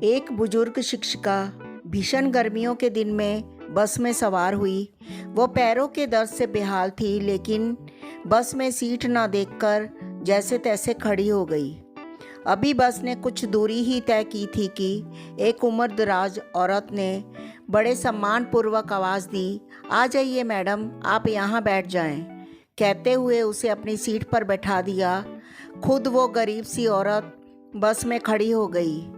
एक बुजुर्ग शिक्षिका भीषण गर्मियों के दिन में बस में सवार हुई। वो पैरों के दर्द से बेहाल थी, लेकिन बस में सीट न देखकर जैसे तैसे खड़ी हो गई। अभी बस ने कुछ दूरी ही तय की थी कि एक उम्रदराज औरत ने बड़े सम्मानपूर्वक आवाज़ दी, "आ जाइए मैडम, आप यहाँ बैठ जाएं।" कहते हुए उसे अपनी सीट पर बैठा दिया। खुद वो गरीब सी औरत बस में खड़ी हो गई।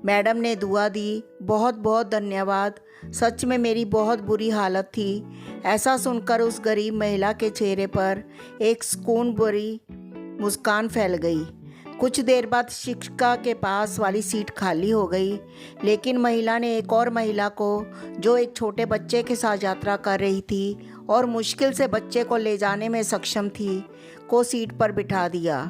मैडम ने दुआ दी, "बहुत बहुत धन्यवाद, सच में मेरी बहुत बुरी हालत थी।" ऐसा सुनकर उस गरीब महिला के चेहरे पर एक सुकून भरी मुस्कान फैल गई। कुछ देर बाद शिक्षिका के पास वाली सीट खाली हो गई, लेकिन महिला ने एक और महिला को, जो एक छोटे बच्चे के साथ यात्रा कर रही थी और मुश्किल से बच्चे को ले जाने में सक्षम थी, को सीट पर बिठा दिया।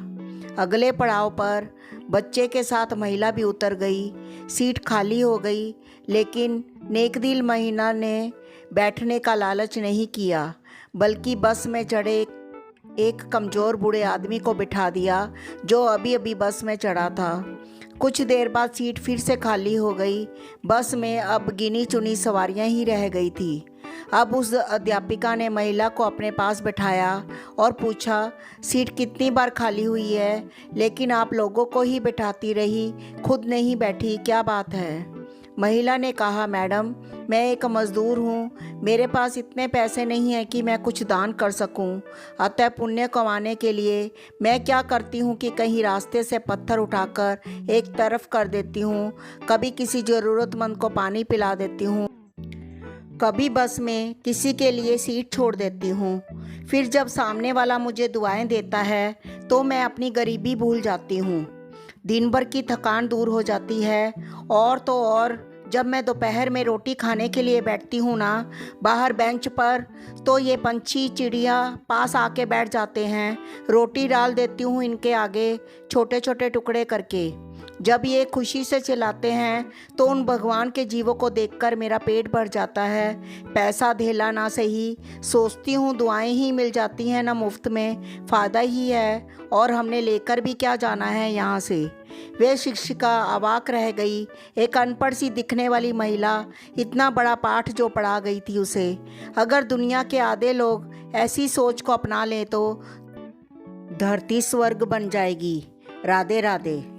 अगले पड़ाव पर बच्चे के साथ महिला भी उतर गई। सीट खाली हो गई, लेकिन नेकदिल महिला ने बैठने का लालच नहीं किया, बल्कि बस में चढ़े एक कमज़ोर बूढ़े आदमी को बिठा दिया, जो अभी अभी बस में चढ़ा था। कुछ देर बाद सीट फिर से खाली हो गई। बस में अब गिनी चुनी सवारियां ही रह गई थी। अब उस अध्यापिका ने महिला को अपने पास बिठाया और पूछा, "सीट कितनी बार खाली हुई है, लेकिन आप लोगों को ही बिठाती रही, खुद नहीं बैठी, क्या बात है?" महिला ने कहा, "मैडम, मैं एक मज़दूर हूँ, मेरे पास इतने पैसे नहीं हैं कि मैं कुछ दान कर सकूँ। अतः पुण्य कमाने के लिए मैं क्या करती हूँ कि कहीं रास्ते से पत्थर उठाकर एक तरफ कर देती हूँ, कभी किसी ज़रूरतमंद को पानी पिला देती हूँ, कभी बस में किसी के लिए सीट छोड़ देती हूँ। फिर जब सामने वाला मुझे दुआएं देता है तो मैं अपनी गरीबी भूल जाती हूँ। दिन भर की थकान दूर हो जाती है। और तो और जब मैं दोपहर में रोटी खाने के लिए बैठती हूँ ना, बाहर बेंच पर, तो ये पंछी चिड़िया पास आके बैठ जाते हैं। रोटी डाल देती हूँ इनके आगे छोटे छोटे टुकड़े करके। जब ये खुशी से चिल्लाते हैं तो उन भगवान के जीवों को देखकर मेरा पेट भर जाता है। पैसा धेला ना सही, सोचती हूँ दुआएं ही मिल जाती हैं ना, मुफ्त में फ़ायदा ही है, और हमने लेकर भी क्या जाना है यहाँ से। वे शिक्षिका अवाक रह गई। एक अनपढ़ सी दिखने वाली महिला इतना बड़ा पाठ जो पढ़ा गई थी उसे। अगर दुनिया के आधे लोग ऐसी सोच को अपना लें तो धरती स्वर्ग बन जाएगी। राधे राधे।